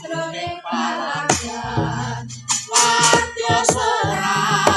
sajroning palagan wadya surah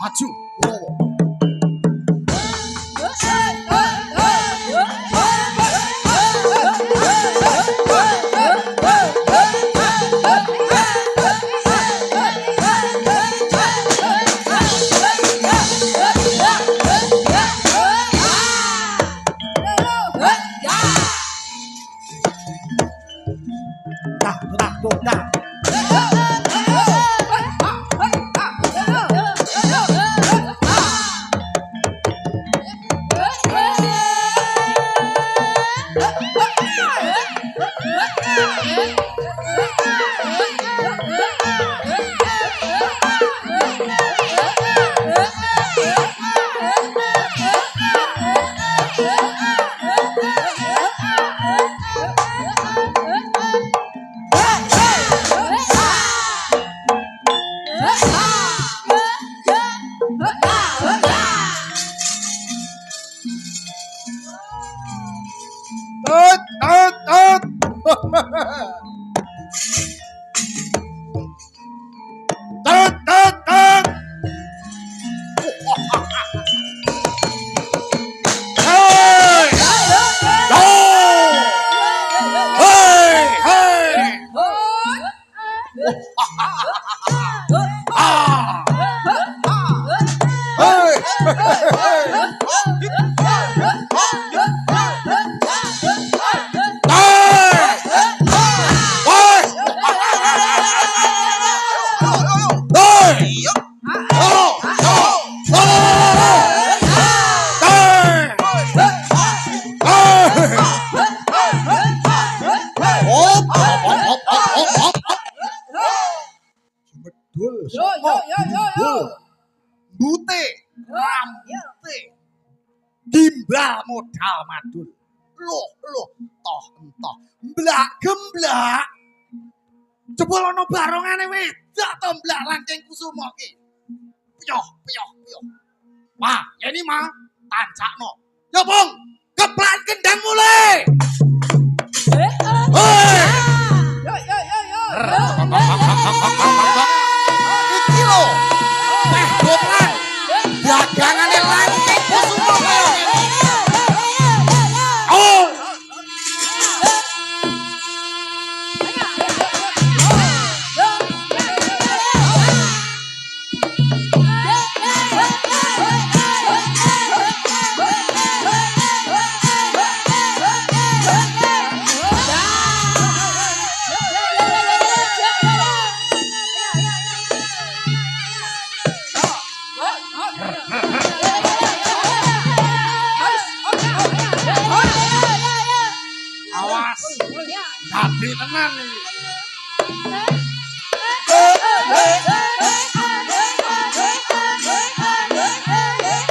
maju Medul. Yo. Bute rambute. Gimbal modal madul. Loh, toh entoh. Mblak gemblak. Jebul ana barongane wedak to mblak langking kusuma ki. Piyoh. Wah, ini mah tancakno. Yo, Bung, keplak kendang mulai. Hei. Yo. Iki lho. Teh goplan. Dagangane langking kusuma kaya ngene. Oh. Awas. Dadi tenan iki.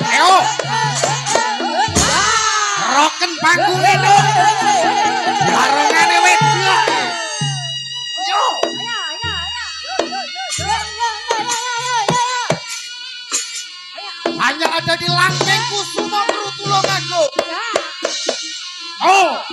Ayo. Roken bangkune to. Barongane wedok. Yo. Hanya ada di langking kusuma Krutulungagung. Oh.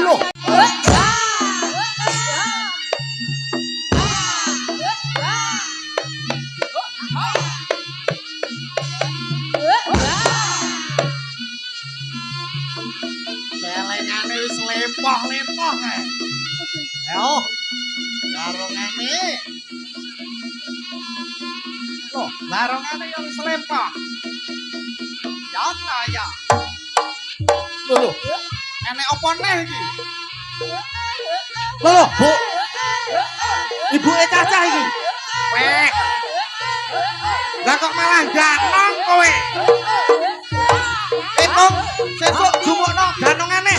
Loh. Celengane wis lepoh-lepoh kae. Ayo. Larongane. Loh, larongane yo wis lepoh. Ya ta ya. Loh. Enek apa neh iki? Loh, Bu. Ibuke Cacah iki. Weh. Lah kok malah ganong kowe? Kong, sesuk jumukno ganongane.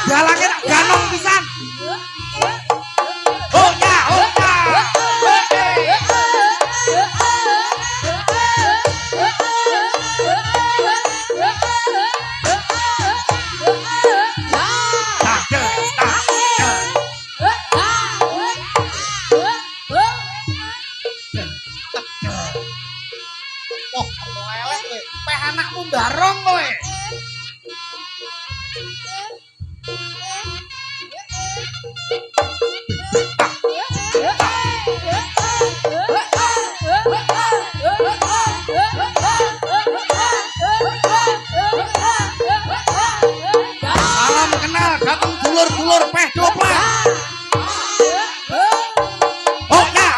Dalange tak ganong pisan. Oh ya. Oh, lelet kowe. Peh anakmu barong kowe. Salam kenal datang dulur-dulur peh doplan. Hokya.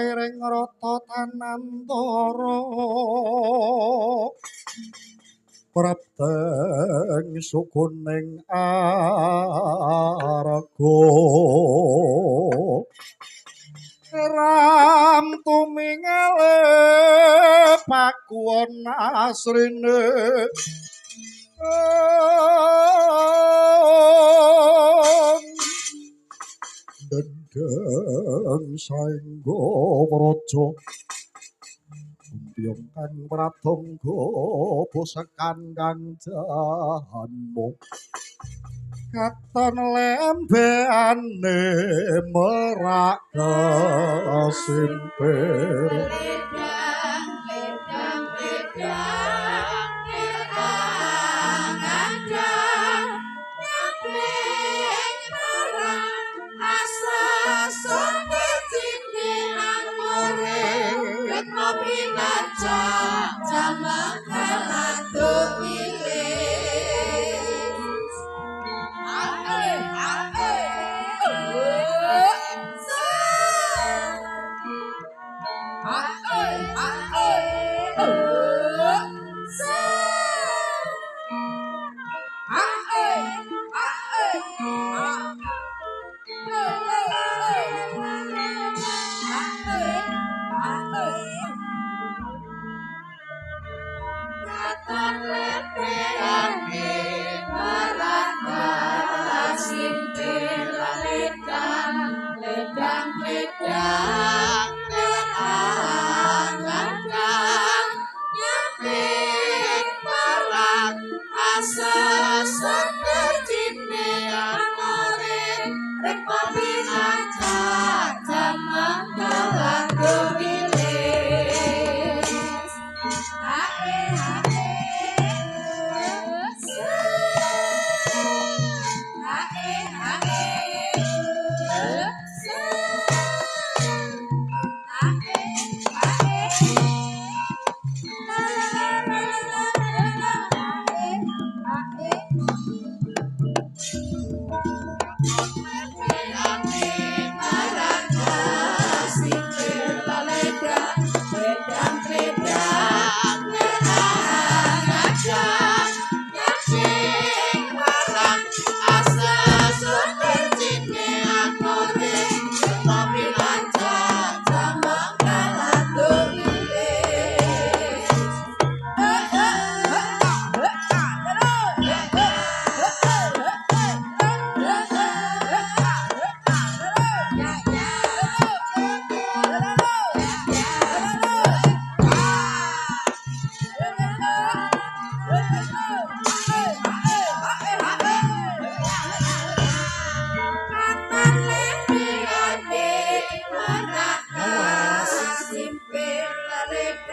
sairing rata tanantara prapteng sukuning araga ram tumingale pakuwon asrine dendeng saengga praja Byong kang pratangga posekan kang jahanmu katon lembene merak kasimpir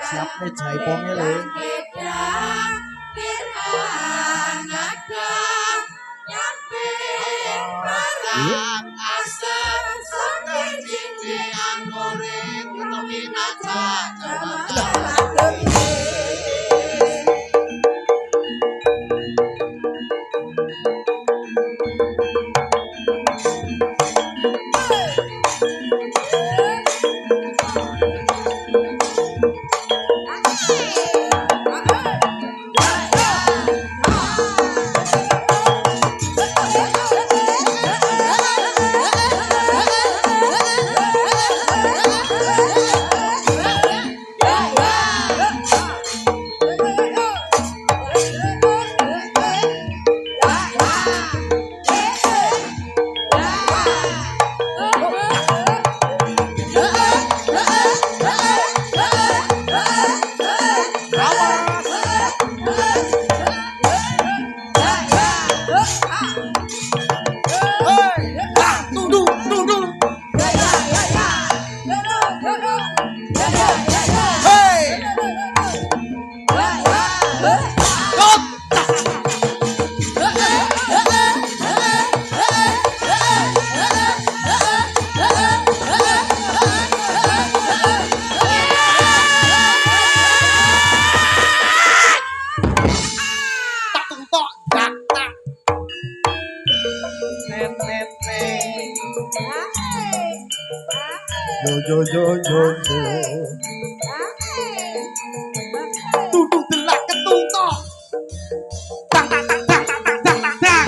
siapne jaiponge le yo yo yo yo. Tutu delak ketung tok. Tang tang tang tang tang tang tang tang tang.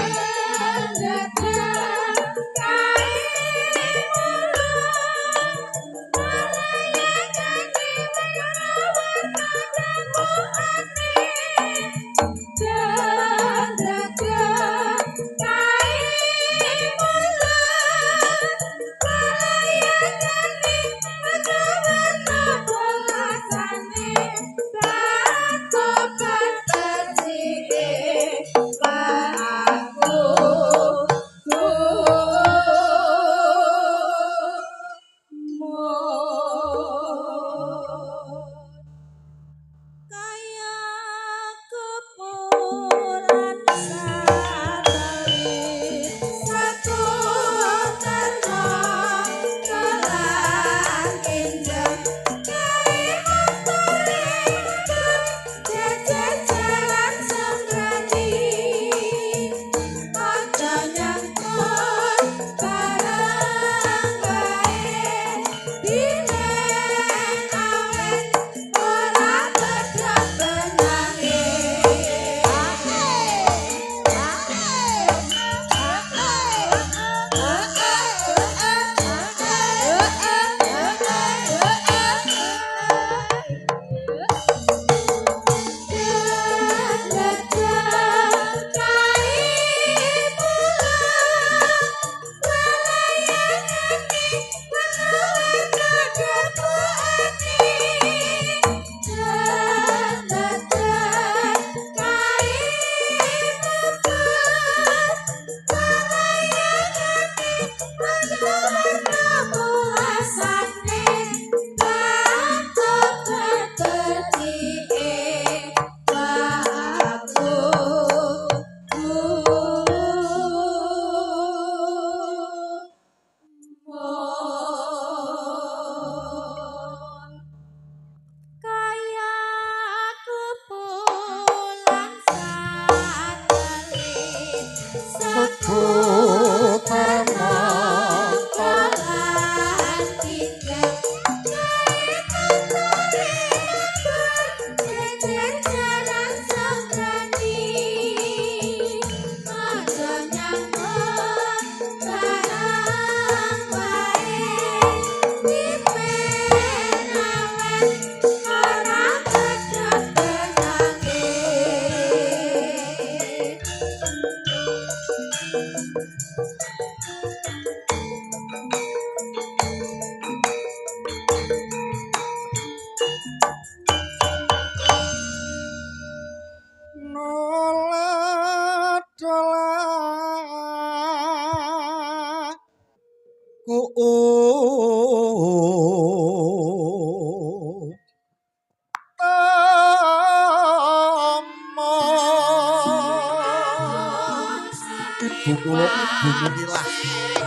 Ibu kula ibu mukilah.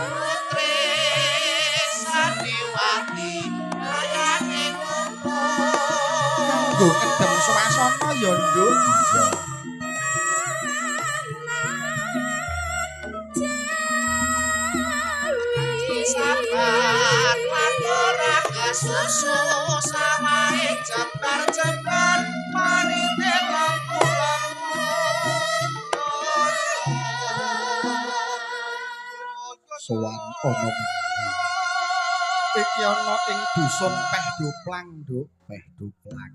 Putri Sandiwati kayane ngumpul. Nggo kedem swasana ya, Nduk. Sabar ora kesusu samae jembar-jembar marine lampu-lampu. Sowan ana iki ana ing dusun Peh Doplang, Nduk. Peh Doplang.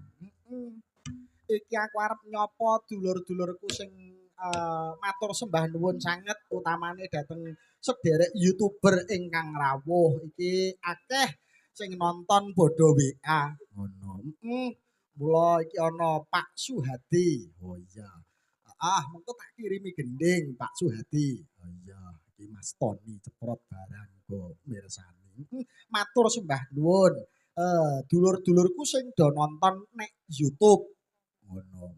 Iki aku arep nyapa dulur-dulurku sing matur sembah nuwun sanget utamane dhateng sedherek YouTuber ingkang rawuh. Iki akeh sing nonton bodho WA ngono. Mula iki ana Pak Suhadi. Oh iya. Mengko tak kirimi gending Pak Suhadi. Oh iya, iki Mas Tony ceprot barang go mirsani. Matur sembah nuwun. Dulur-dulurku sing do nonton nek YouTube. Ngono.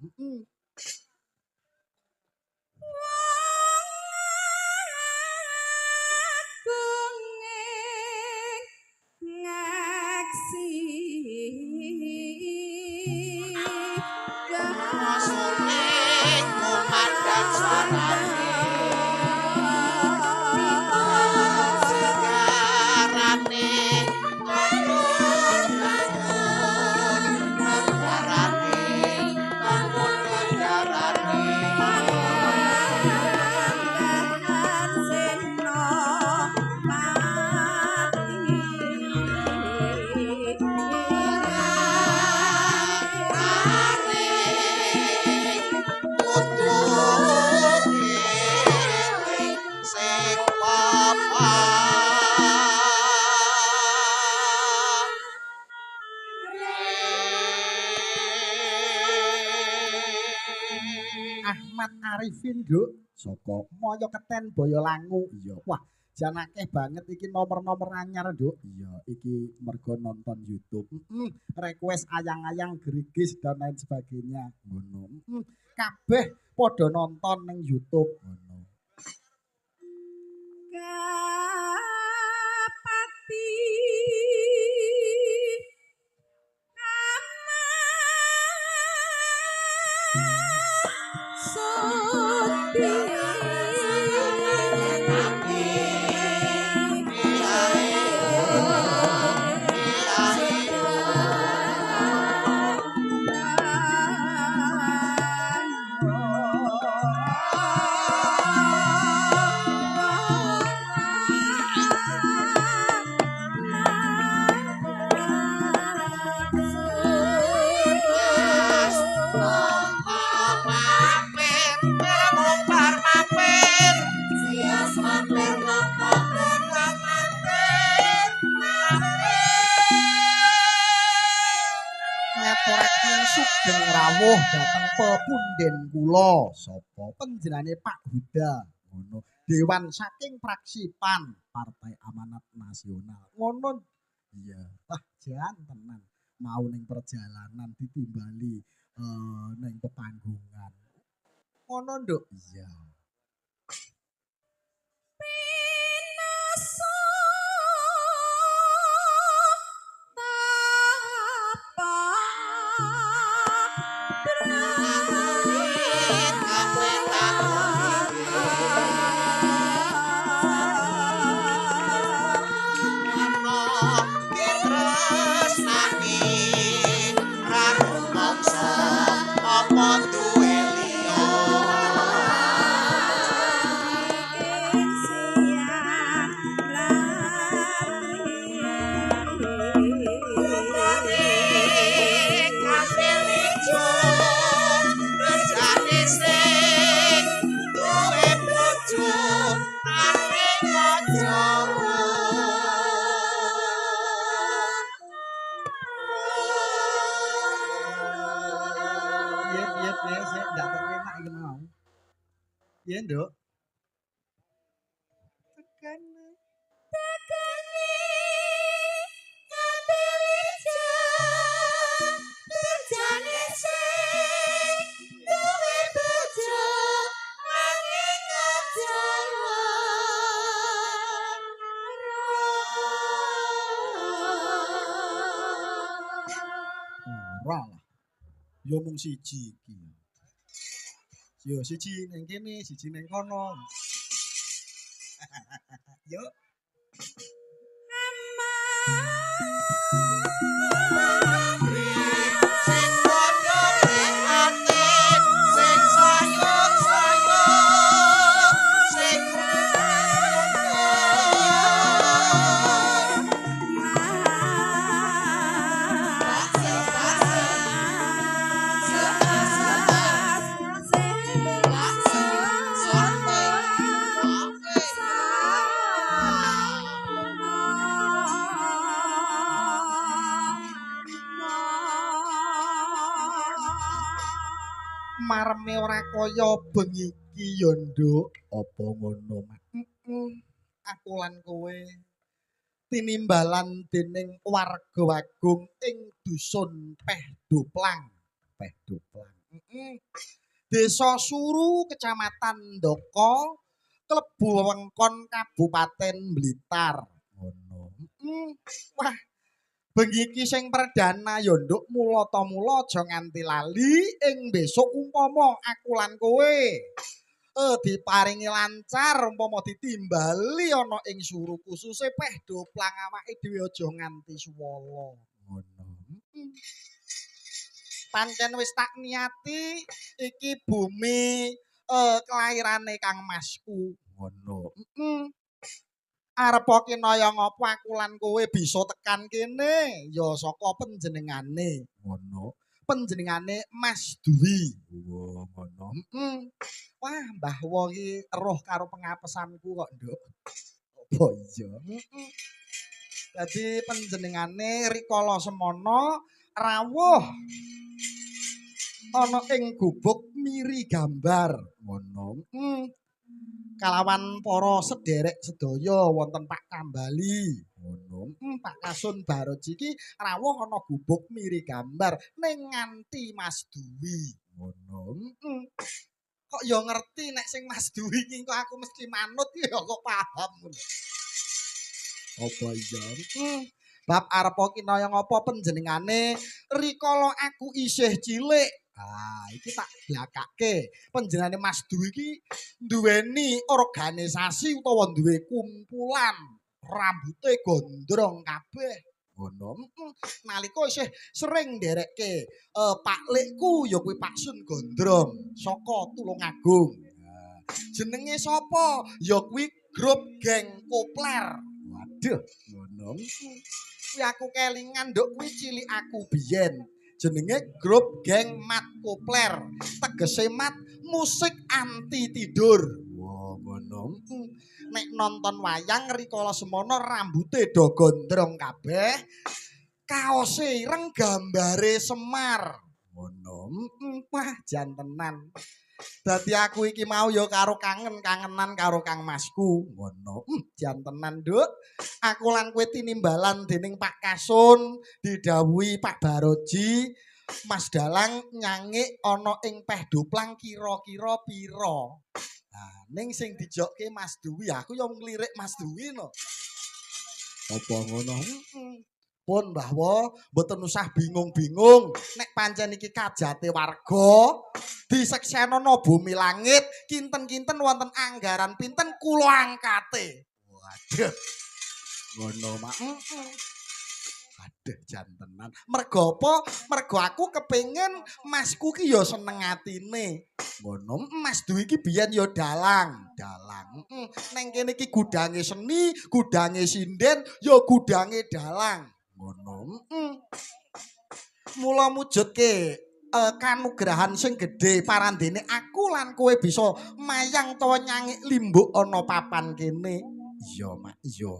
sing papan Ahmad Arifin, Nduk, saka Moyo Keten Boyolangu. Iya. Wah, jan akeh banget iki nomor-nomor anyar, Nduk. Iya, iki mergo nonton YouTube. Request ayang-ayang gerigis dan lain sebagainya. Ngono. Kabeh padha nonton ning YouTube. Ngono. Kapati Ngaturaken sugeng rawuh dhateng pepunden kula sapa panjenengane Pak Huda ngono dewan saking fraksi PAN Partai Amanat Nasional ngono iya wah jan tenan mau ning perjalanan ditimbali ning pepanggungan ngono nduk iya Piye ndak terima iki mau. Piye, Nduk? Tekan. Ora lah. Yo mung siji iki. Yo siji ning kene, siji ning kono. Yo. Marme ora kaya bengi iki ya, Nduk. Apa ngono, Mak? Aku lan kowe tinimbalan dening warga Wagung ing dusun Pehdoplang. Pehdoplang. Desa Suru, Kecamatan Ndoko, klebu wewengkon Kabupaten Blitar. Ngono. Wah, bengi iki sing perdana ya nduk mula ta mula aja nganti lali ing besok umpama aku lan kowe diparingi lancar umpama ditimbali ana ing Suru kususe Pehdoplang awake dhewe aja nganti suwala ngono. Pancen wis tak niati iki bumi kelahirane Kang Masku ngono. Arep kinaya ngopo aku lan kowe bisa tekan kene ya saka panjenengane ngono. panjenengane Mas Dwi. Ngono. Wah, Mbah Wo iki eruh karo pengapesanku kok, Nduk. Apa iya? Dadi panjenengane rikala semana rawuh ana ing gubuk miri gambar. Ngono. Kalawan para sederek sedaya wonten Pak Kambali. Ngono. Pak Kasun Baroji iki rawuh ana gubuk miri gambar ning nganti Mas Dwi. Ngono. Kok ya ngerti nek sing Mas Dwi iki kok aku mesti manut ya kok paham ngono. Apa iya? Bab arepa kinaya ngapa panjenengane rikala aku isih cilik. Iki tak blakake. Panjenengane Mas Dwi iki duweni organisasi utawa duwe kumpulan rambuté gondrong kabeh. Ngono. Nalika isih sering nderekke Pak Likku ya kuwi Pak Sun Gondrong saka Tulungagung. Jenenge sapa? Ya kuwi grup geng Kopler. Waduh, ngono. Kuwi aku kelingan nduk kuwi cilik aku biyen. Jenenge grup geng Mat Kopler. Tegese mat musik anti tidur. Wah, ngono. Nek nonton wayang rikala semana rambuté do gondrong kabeh. Kaose ireng gambare Semar. Ngono. Wah, jan tenan. Dadi aku iki mau ya karo kangenan karo Kang Masku. Ngono. Jan tenan, Nduk. Aku lan kowe tinimbalan dening Pak Kasun, didhawuhi Pak Baroji, Mas Dalang nyangik ana ing Peh Doplang kira-kira pira. Nah, ning sing dijokke Mas Dwi, aku ya nglirik Mas Dwi no. Apa ngono? Pun Mbah Wo, mboten usah bingung-bingung. Nek pancen iki kajate warga, diseksenana bumi langit, kinten-kinten wonten anggaran pinten kula angkate. Waduh. Ngono mak. Aduh jan tenan. Mergo apa? Mergo aku kepengin Masku ki ya seneng atine. Ngono. Mas Dwi iki biyen ya dalang. Neng kene iki gudange seni, gudange sinden, ya gudange dalang. Ngono. Mula mujudke kanugrahan sing gedhe parandene aku lan kowe bisa mayang tawa nyangik limbuk ana papan kene. Iya mak, iya.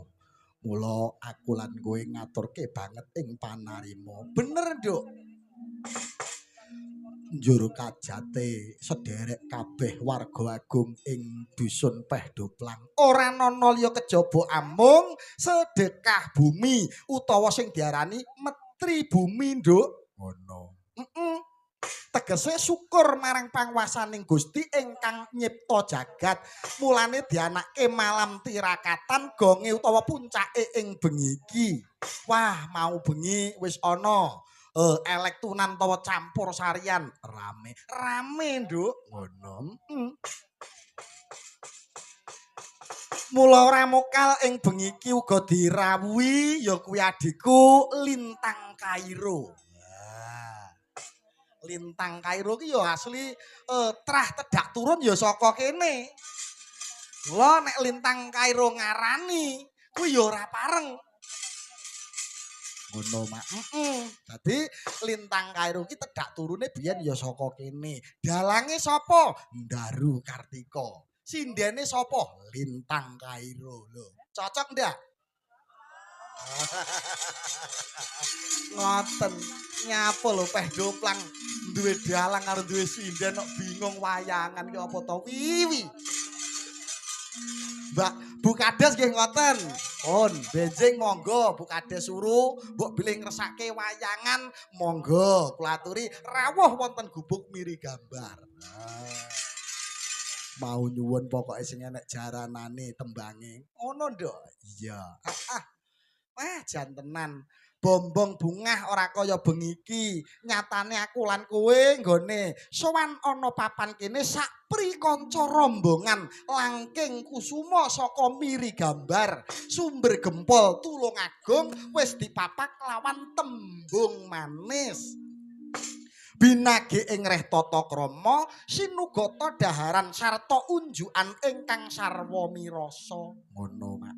Mula aku lan kowe ngaturke banget ing panarima. Bener, Nduk. Njur kajate sederek kabeh warga agung ing dusun Peh Doplang. Ora ana liya kejaba amung sedekah bumi utawa sing diarani metri bumi, Nduk. Ngono. Tegese syukur marang panguwasaning Gusti ingkang nyipta jagat. Mulane dianakke malam tirakatan gonge utawa puncake ing bengi iki. Wah, mau bengi wis ana elektunan utawa campur sarian rame Nduk. Ngono. Mula ora mokal ing bengi iki uga dirawuhi ya kuwi adikku Lintang Kairo. Lintang Kairo ki ya asli trah tedak turun ya saka kene. Lha nek Lintang Kairo ngarani kuwi ya ora pareng. Ngono mak. Dadi Lintang Kairo ki tedak turune biyen ya saka kene. Dalange sapa? Ndaru Kartika. Sindene sapa? Lintang Kairo. Lho, cocok ndak? Ngoten. Nyapa lho Peh Doplang duwe dalang karo duwe sinden kok bingung wayangan ki apa to wiwi. Mbak Bu Kades nggih ngoten. Pun benjing monggo Bu Kades suruh mbok bilih ngresake wayangan monggo kula aturi rawuh wonten gubuk miri gambar. Mau nyuwun pokoke sing enek jaranane tembange. Ngono nduk. Iya. Wah jan tenan. Bombong bungah ora kaya bengi iki. Nyatane aku lan kowe nggone sowan ana papan kene sak prikanca rombongan langking kusuma saka miri gambar sumber gempol Tulungagung wis dipapak lawan tembung manis. Binage ing reh tata krama sinugata daharan sarta unjukan ingkang sarwa mirasa. Ngono mak.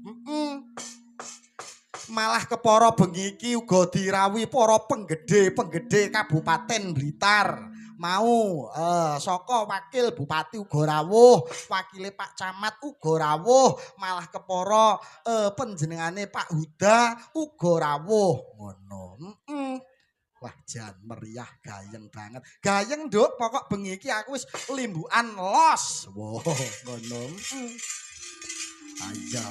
Malah kepara bengi iki uga dirawuhi para penggede Kabupaten Blitar. Mau saka wakil bupati uga rawuh, wakile Pak Camat uga rawuh, malah kepara panjenengane Pak Huda uga rawuh. Ngono. Wah, jan meriah gayeng banget. Gayeng, Nduk, pokok bengi iki aku wis limbukan los. Wow, ngono. Ayo.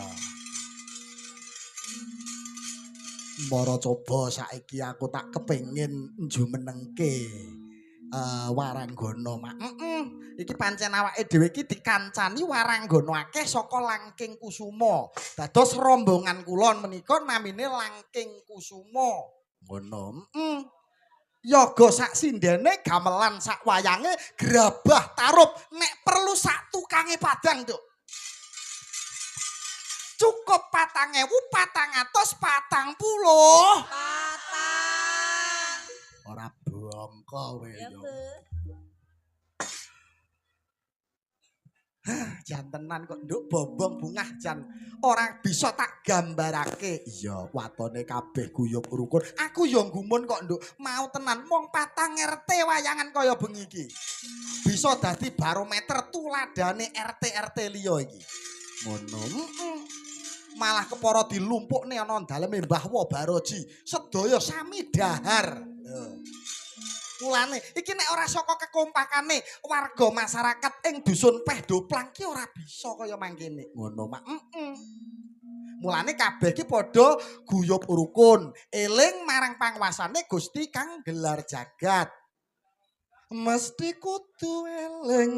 Mbara coba saiki aku tak kepengin njumenengke Waranggana, Mak. Iki pancen awake dhewe iki dikancani Waranggana akeh saka Langking Kusuma. Dados rombongan kula menika namine Langking Kusuma. Ngono. Yoga sak sindene gamelan sak wayange grabah tarup nek perlu sak tukange padang, Nduk. Cukup 4.440. Ora bongko kowe yo. Jantenan kok Nduk bombong bungah jan ora bisa tak gambarake. Iya, watone kabeh guyub rukun. Aku yo gumun kok Nduk. Mau tenan mong 4 RT wayangan kaya bengi iki. Bisa dadi barometer tuladane RT liya iki. Ngono. Malah kepara dilumpukne ana daleme Mbah Wabaroji. Sedaya sami dahar. Mulane iki nek ora saka kekompakane warga masyarakat ing dusun Peh-Doplang ki ora bisa kaya mangkene. Ngono, Mak. Mulane kabeh iki padha guyub rukun, eling marang panguwasane Gusti kang gelar jagat. Mesti kudu eling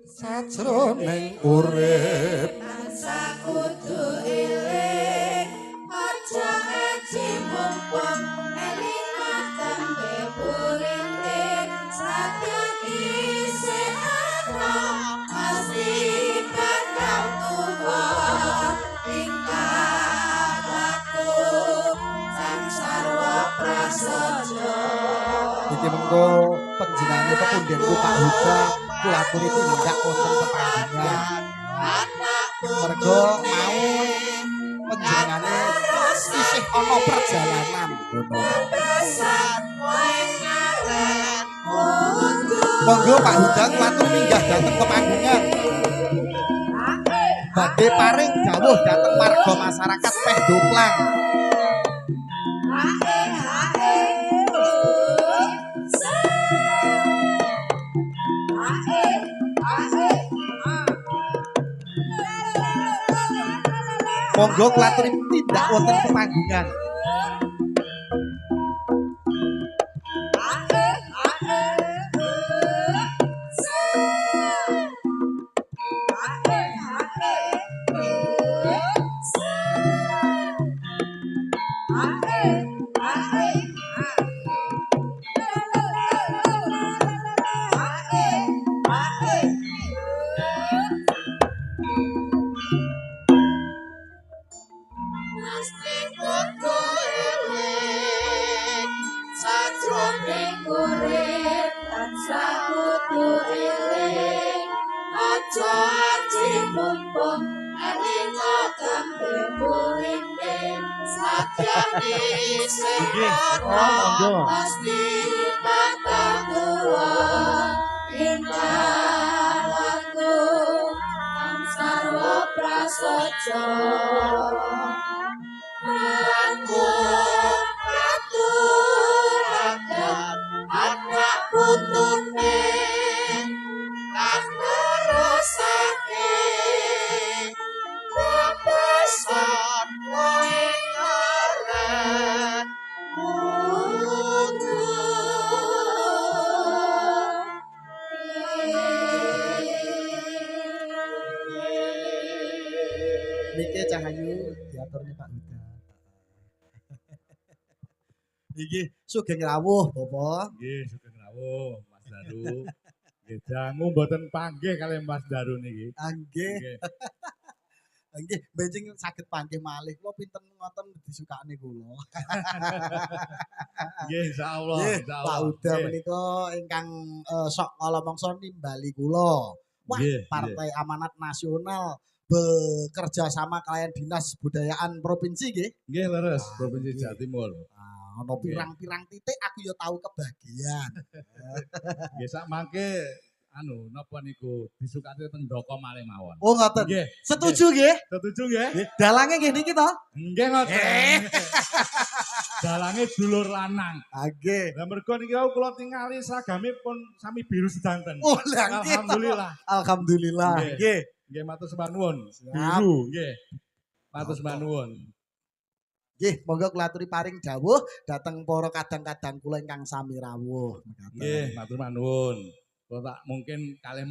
sajroning urip. Tansah kudu eling, aja eci mumpung eling matembe burine sadya isih ana pasti bakal tuwa tingkah laku sang sarwa prasaja. Iki mengko panjenengane pepundhenku Pak Huda kula aturi tindak wonten pepanggihan. Mergo mau panjenengane isih ana perjalanan ngono. Monggo Pak Huda kula aturi minggah dhateng pepanggihan. Badhe paring dawuh dhateng warga masyarakat Peh-Doplang. Monggo kula aturi tindak wonten pepanggihan. Pasti bakal tua indah waktu ang sarwa prasaja aku aturaken anak putune kang nerusake pepesan kowe karen Niki Cahayu diaturne Pak Huda. Nggih, sugeng rawuh, Bapak. Nggih, sugeng rawuh Mas Daru. Nggih, dangu mboten panggih kalih Mas Daru niki. Nggih. Nggih, benjing saged panggih malih. Kula pinten ngoten disukakne kula. Nggih, insyaallah, Nggih, insyaallah. Pak Huda menika ingkang sok kala mangsa nimbali kula. Wah, Nggih, Partai Amanat Nasional bekerja sama kalian Dinas Budayaan Provinsi nggih. Nggih leres Provinsi Jawa Timur. Ana pirang-pirang titik aku ya tahu kebagian. Nggih sak mangke napa niku disukati teng Ndaka malih mawon. Oh ngoten. Nggih. Setuju nggih? Setuju nggih? Dalange nggih niki to? Nggih ngoten. Dalange dulur lanang. Nggih. Lah mergo niki kula tingali seragame pun sami biru sedanten. Oh lah nggih. Alhamdulillah. Alhamdulillah. Nggih. Nggih matur sembah nuwun. Siap. Biru nggih. Matur sembah nuwun. Nggih, monggo kula aturi paring dawuh dhateng para kadang-kadang kula ingkang sami rawuh. Nggih, matur nuwun. Kula tak mungkin kalih